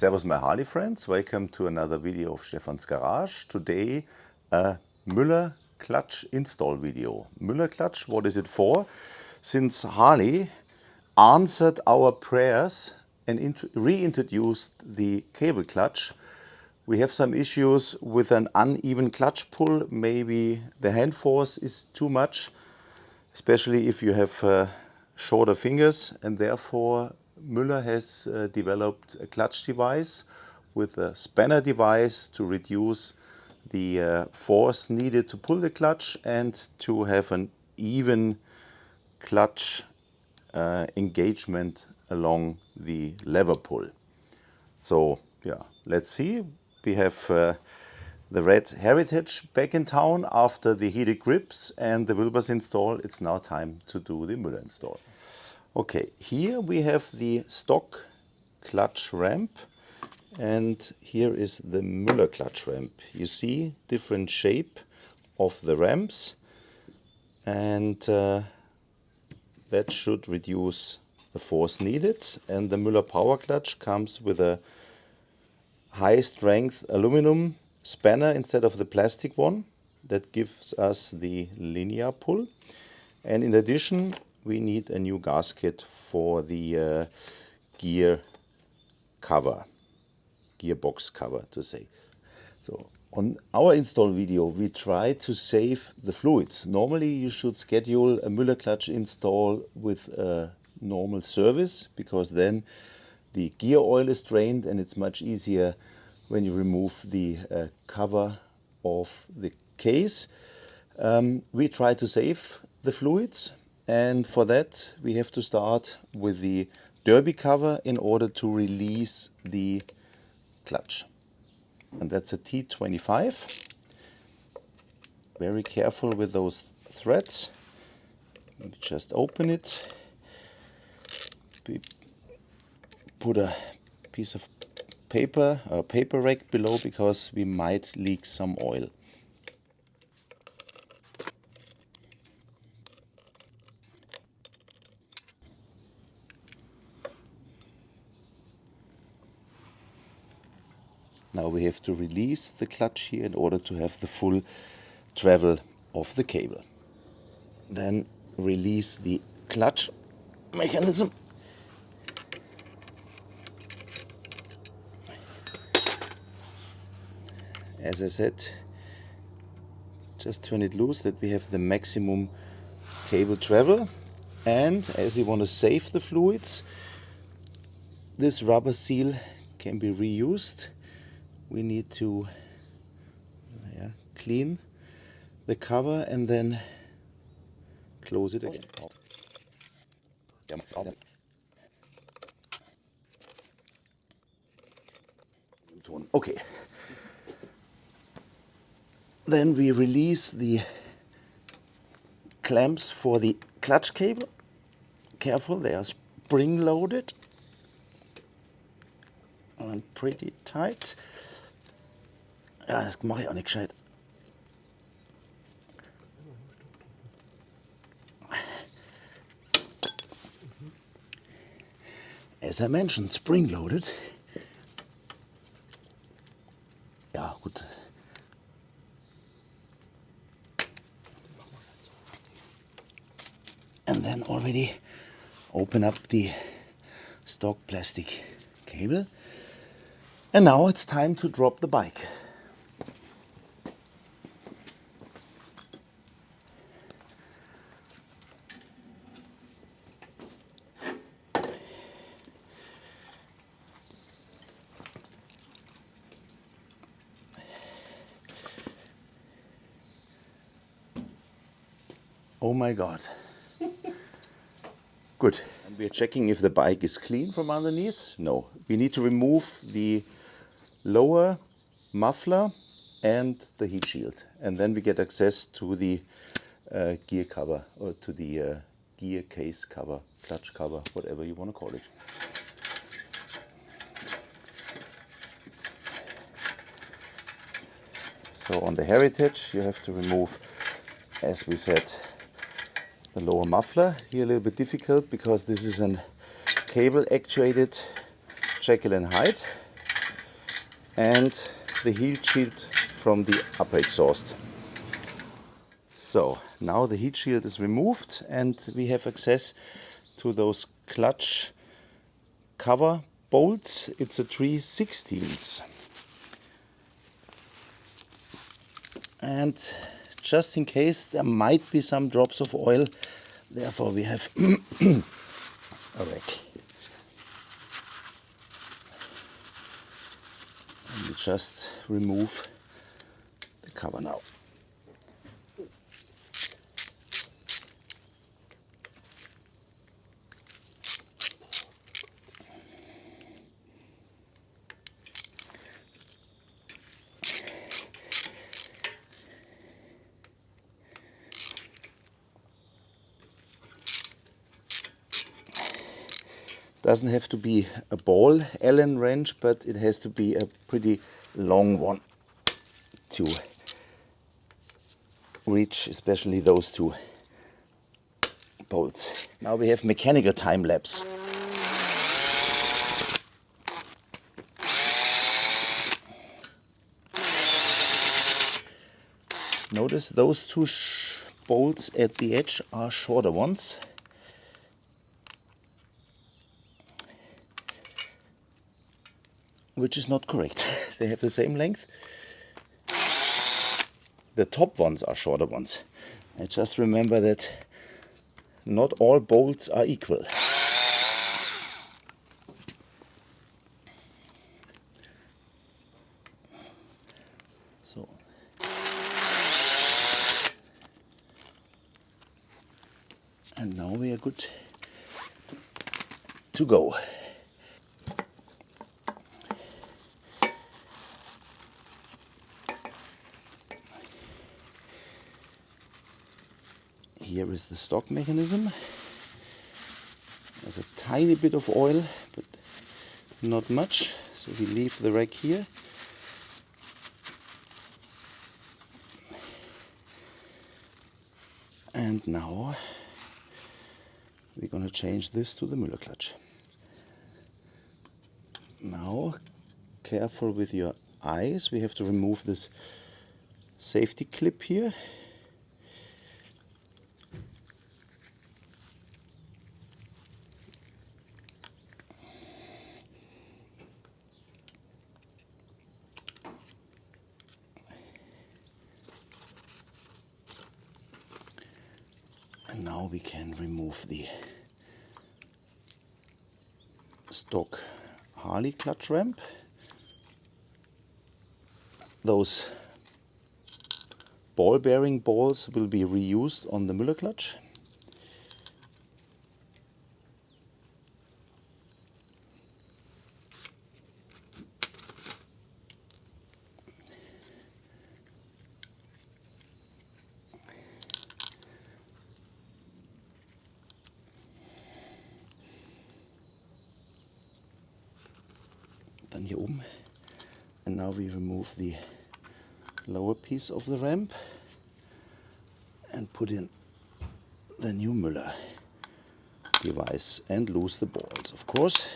Servus my Harley friends, welcome to another video of Stefan's Garage. Today a Müller clutch install video. Müller clutch, what is it for? Since Harley answered our prayers and reintroduced the cable clutch, we have some issues with an uneven clutch pull. Maybe the hand force is too much, especially if you have shorter fingers, and therefore Müller has developed a clutch device with a spanner device to reduce the force needed to pull the clutch and to have an even clutch engagement along the lever pull. So yeah, let's see. We have the red Heritage back in town after the heated grips and the Wilbers install. It's now time to do the Müller install. Okay, here we have the stock clutch ramp, and here is the Müller clutch ramp. You see different shape of the ramps, and that should reduce the force needed. And the Müller Powerclutch comes with a high strength aluminum spanner instead of the plastic one. That gives us the linear pull, and in addition we need a new gasket for the gear cover, gearbox cover to say. So on our install video we try to save the fluids. Normally you should schedule a Müller clutch install with a normal service, because then the gear oil is drained and it's much easier when you remove the cover of the case. We try to save the fluids, and for that we have to start with the derby cover in order to release the clutch. And that's a T25. Very careful with those threads. Let me just open it. We put a piece of paper, a paper rack below, because we might leak some oil. Now we have to release the clutch here in order to have the full travel of the cable. Then release the clutch mechanism. As I said, just turn it loose that we have the maximum cable travel. And as we want to save the fluids, this rubber seal can be reused. We need to clean the cover and then close it again. Okay. Then we release the clamps for the clutch cable. Careful, they are spring loaded and pretty tight. Ja, das mache ich auch nicht gescheit. As I mentioned, spring loaded. Ja, gut. And then already open up the stock plastic cable. And now it's time to drop the bike. Oh my God. Good. And we are checking if the bike is clean from underneath. No. We need to remove the lower muffler and the heat shield. And then we get access to the gear cover, or to the gear case cover, clutch cover, whatever you want to call it. So on the Heritage you have to remove, as we said, the lower muffler. Here a little bit difficult because this is a cable actuated Jekyll and Hyde. and the heat shield from the upper exhaust. So now the heat shield is removed and we have access to those clutch cover bolts. It's a 3/16. And just in case there might be some drops of oil, therefore we have a rack. And we just remove the cover now. Doesn't have to be a ball Allen wrench, but it has to be a pretty long one to reach, especially those two bolts. Now we have mechanical time lapse. Notice those two bolts at the edge are shorter ones. Which is not correct. They have the same length. The top ones are shorter ones. I just remember that not all bolts are equal. So. And now we are good to go. Here is the stock mechanism. There's a tiny bit of oil, but not much. So we leave the rack here. And now we're going to change this to the Müller clutch. Now, careful with your eyes. We have to remove this safety clip here. And now we can remove the stock Harley clutch ramp. Those ball bearing balls will be reused on the Müller clutch. Dann hier oben. And now we remove the lower piece of the ramp and put in the new Müller device and loose the balls, of course.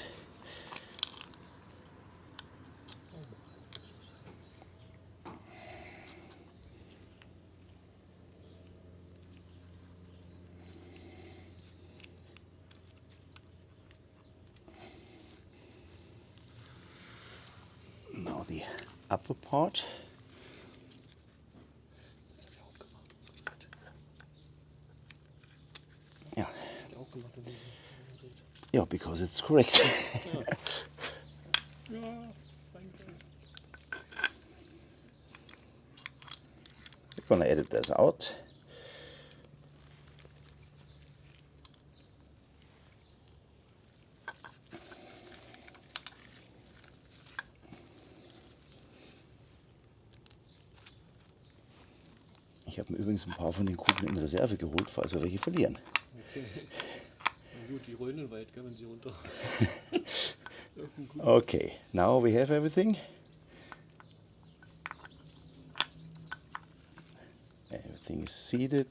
Now the upper part. Yeah. Yeah, because it's correct. We're gonna edit this out. Ich habe mir übrigens ein paar von den Kugeln in Reserve geholt, falls wir welche verlieren. Okay. Na gut, die rollen weit, wenn sie runter. Okay, now we have everything. Everything is seated.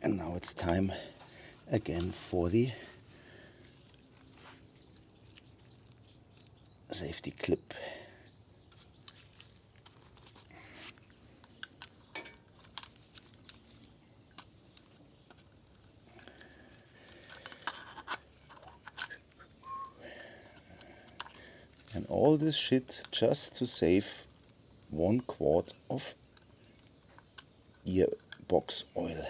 And now it's time again for the safety clip. And all this shit just to save 1 quart of gearbox oil.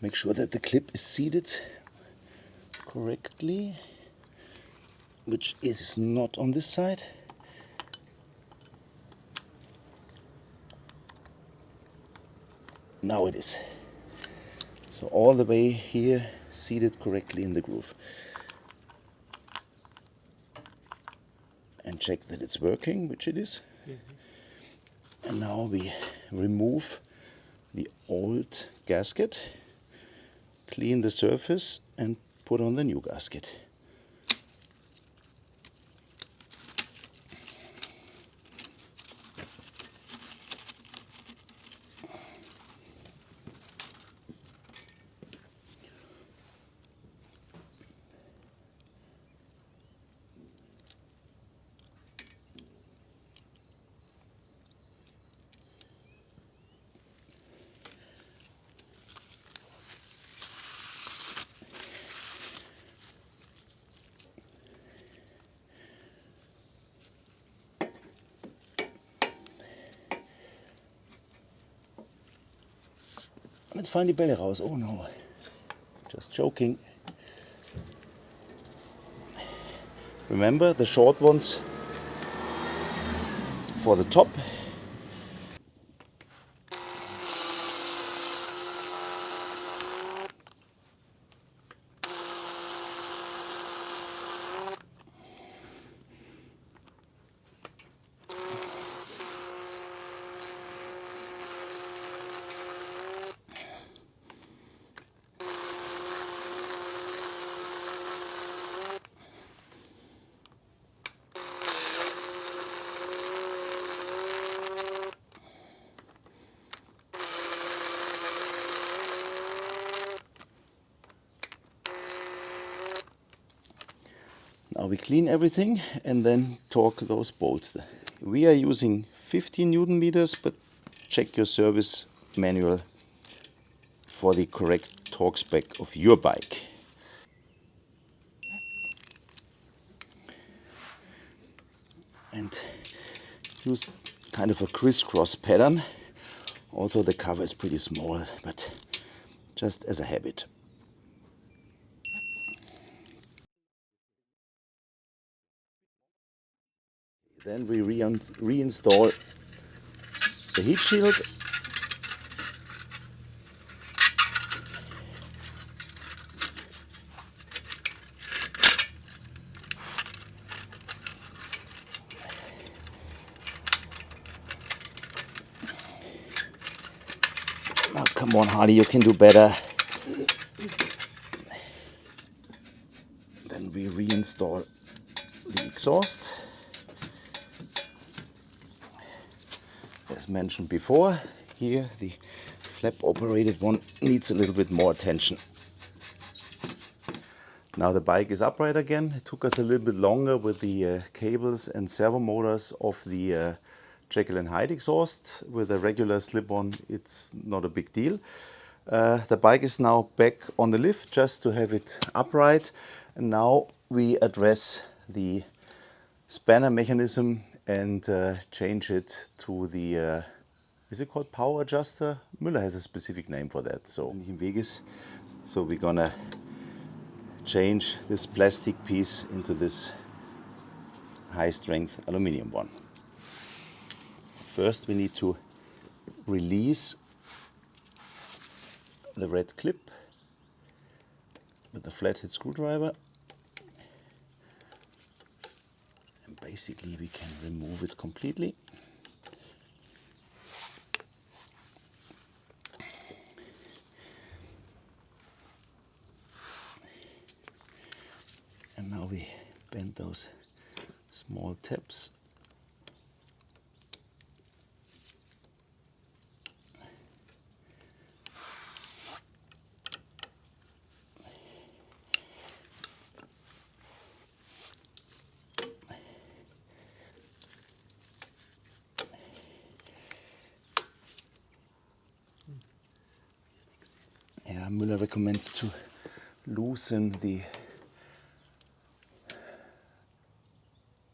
Make sure that the clip is seated correctly, which is not on this side. Now it is. So all the way here, seated correctly in the groove. And check that it's working, which it is. And now we remove the old gasket, clean the surface and put on the new gasket. Let's find die Bälle raus. Oh no, just joking. Remember the short ones for the top. Now we clean everything and then torque those bolts. We are using 15 Newton meters, but check your service manual for the correct torque spec of your bike. And use kind of a crisscross pattern. Also the cover is pretty small, but just as a habit. Then we reinstall the heat shield. Oh, come on, Harley, you can do better. Then we reinstall the exhaust. As mentioned before, here the flap operated one needs a little bit more attention. Now the bike is upright again. It took us a little bit longer with the cables and servo motors of the Jekyll and Hyde exhaust. With a regular slip-on, it's not a big deal. The bike is now back on the lift just to have it upright. And now we address the spanner mechanism and change it to the, is it called power adjuster? Müller has a specific name for that. So we're gonna change this plastic piece into this high strength aluminum one. First we need to release the red clip with the flathead screwdriver. And basically we can remove it completely. And now we bend those small tabs. Müller recommends to loosen the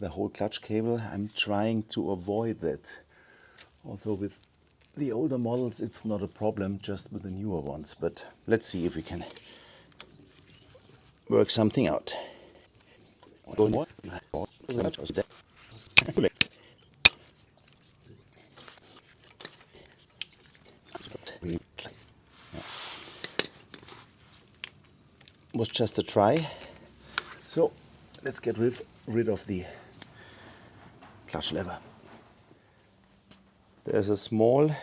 whole clutch cable. I'm trying to avoid that. Although with the older models it's not a problem, just with the newer ones. But let's see if we can work something out. Was just a try. So let's get rid of the clutch lever. There's a small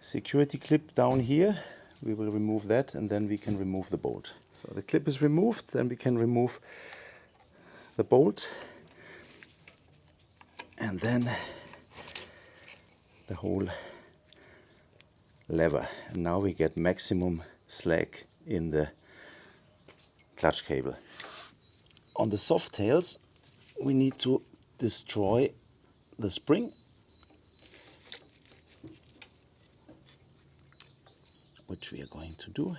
security clip down here. We will remove that and then we can remove the bolt. So the clip is removed, then we can remove the bolt and then the whole lever. And now we get maximum slack in the clutch cable. On the soft tails we need to destroy the spring, which we are going to do.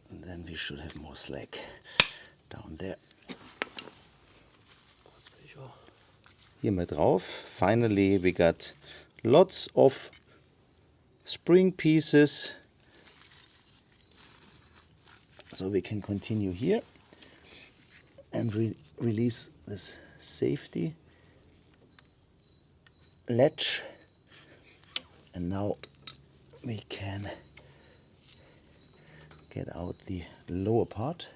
And then we should have more slack down there. Hier mal drauf. Finally we got lots of spring pieces, so we can continue here and release this safety latch, and now we can get out the lower part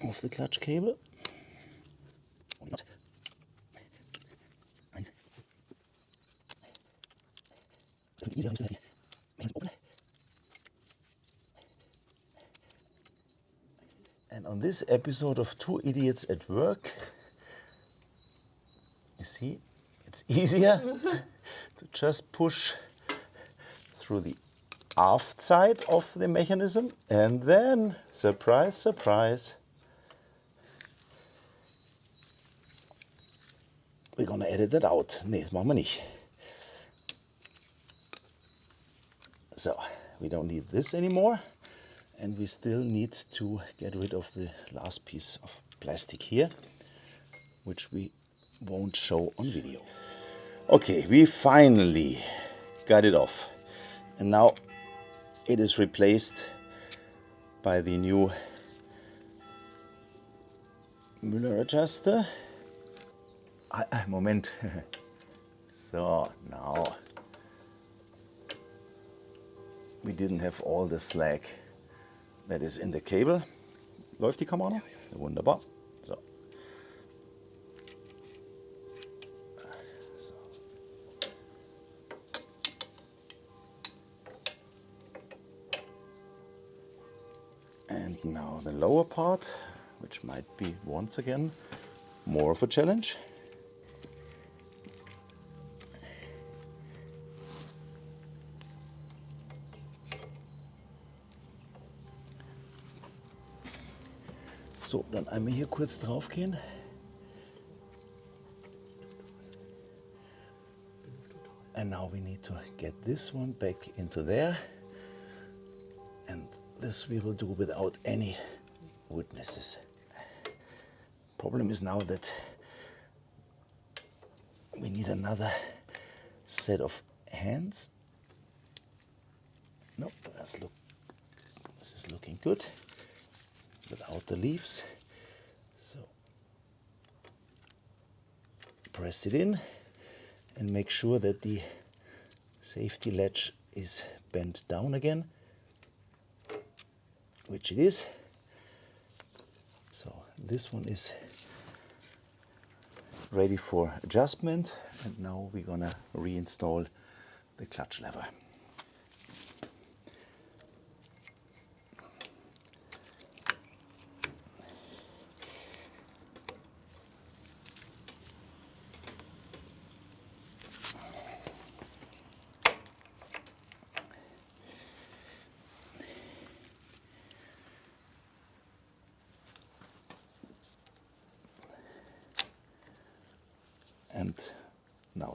of the clutch cable. And on this episode of Two Idiots at Work, you see, it's easier to just push through the aft side of the mechanism, and then, surprise, surprise, we're gonna edit that out. Nee, das machen wir nicht. So, we don't need this anymore, and we still need to get rid of the last piece of plastic here, which we won't show on video. Okay, we finally got it off, and now it is replaced by the new Müller adjuster. Moment. So, now we didn't have all the slack that is in the cable. Läuft die Kamera noch? Ja. Wunderbar. So. And now the lower part, which might be once again more of a challenge. So, dann einmal hier kurz drauf gehen. And now we need to get this one back into there. And this we will do without any witnesses. Problem is now that we need another set of hands. No, this is looking good without the leaves. So press it in and make sure that the safety latch is bent down again, which it is. So this one is ready for adjustment, and now we're gonna reinstall the clutch lever.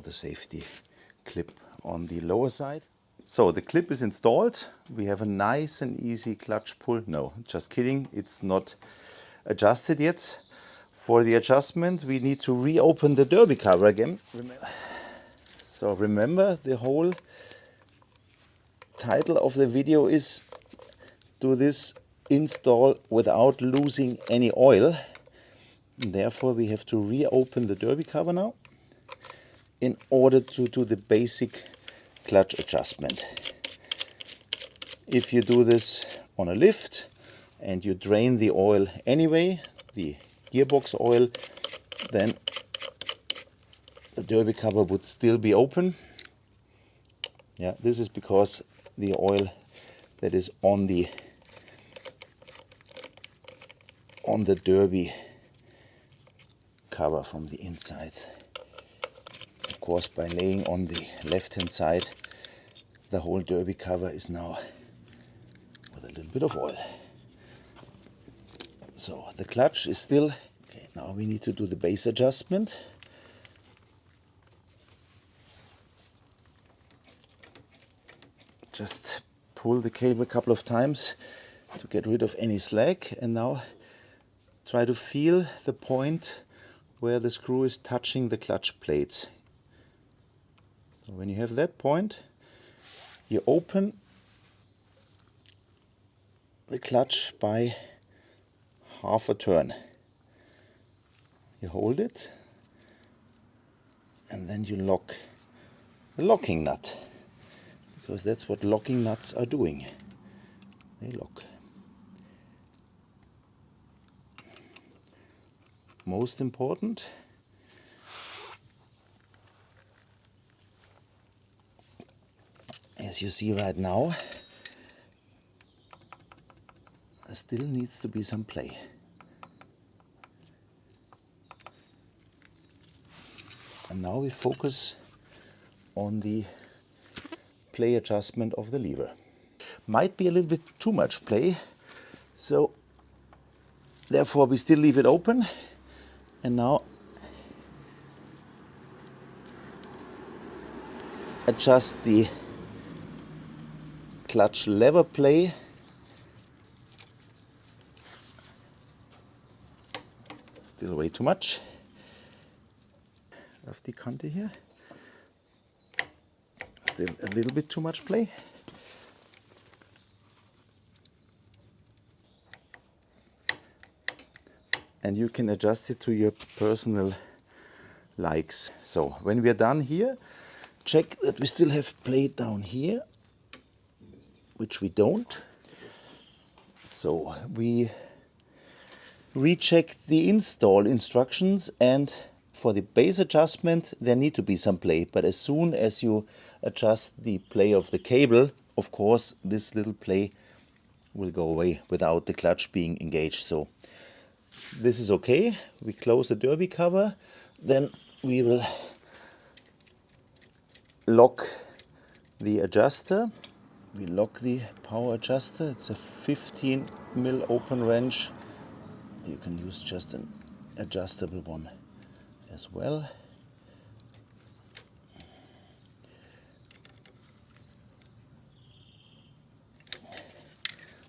the safety clip on the lower side. So the clip is installed. We have a nice and easy clutch pull. No, just kidding, it's not adjusted yet. For the adjustment, we need to reopen the derby cover again. So remember, the whole title of the video is "Do this install without losing any oil." And therefore, we have to reopen the derby cover now in order to do the basic clutch adjustment. If you do this on a lift and you drain the oil anyway, the gearbox oil, then the derby cover would still be open. Yeah, this is because the oil that is on the derby cover from the inside. Of course, by laying on the left hand side, the whole derby cover is now with a little bit of oil. So the clutch is still okay. Now we need to do the base adjustment. Just pull the cable a couple of times to get rid of any slack, and now try to feel the point where the screw is touching the clutch plates. So when you have that point, you open the clutch by half a turn. You hold it and then you lock the locking nut, because that's what locking nuts are doing. They lock. Most important, as you see right now, there still needs to be some play. And now we focus on the play adjustment of the lever. Might be a little bit too much play, so therefore we still leave it open. And now adjust the clutch lever play. Still way too much of the Kante here. Still a little bit too much play. And you can adjust it to your personal likes. So when we are done here, check that we still have play down here, which we don't. So we recheck the install instructions, and for the base adjustment there need to be some play, but as soon as you adjust the play of the cable, of course this little play will go away without the clutch being engaged. So this is okay. We close the derby cover, then we will lock the adjuster. We lock the power adjuster. It's a 15 mil open wrench. You can use just an adjustable one as well.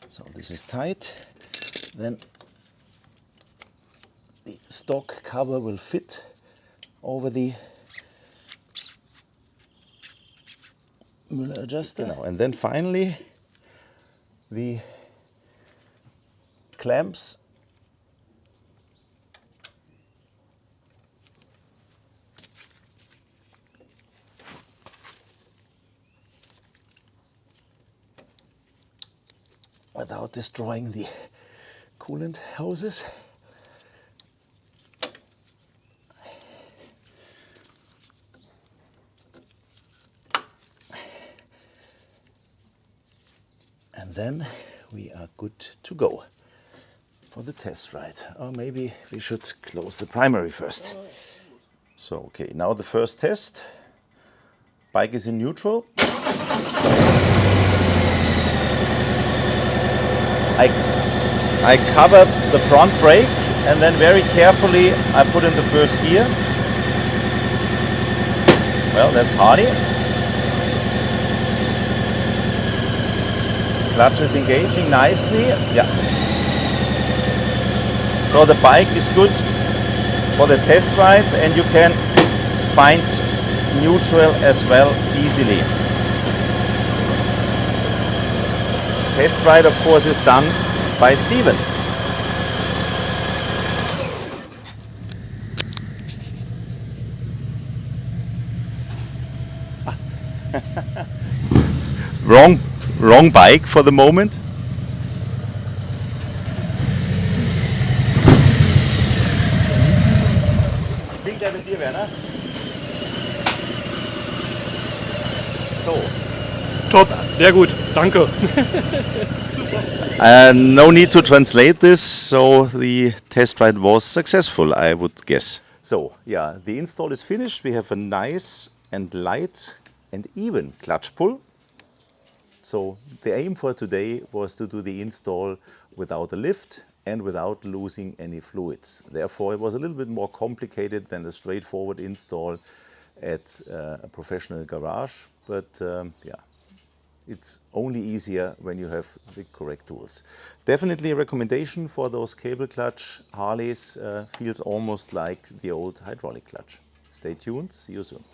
So this is tight. Then the stock cover will fit over the Müller adjuster. And then finally the clamps without destroying the coolant hoses. And then we are good to go for the test ride. Or maybe we should close the primary first. So, okay, now the first test. Bike is in neutral. I covered the front brake and then very carefully I put in the first gear. Well, that's Harley. Clutch is engaging nicely. Yeah. So the bike is good for the test ride, and you can find neutral as well easily. Test ride, of course, is done by Steven. Wrong bike for the moment. Klingt ja mit dir, Werner. So. Top, sehr gut, danke. No need to translate this, so the test ride was successful, I would guess. So, yeah, the install is finished. We have a nice and light and even clutch pull. So the aim for today was to do the install without a lift and without losing any fluids. Therefore, it was a little bit more complicated than the straightforward install at a professional garage, but yeah, it's only easier when you have the correct tools. Definitely a recommendation for those cable clutch Harleys. Feels almost like the old hydraulic clutch. Stay tuned, see you soon.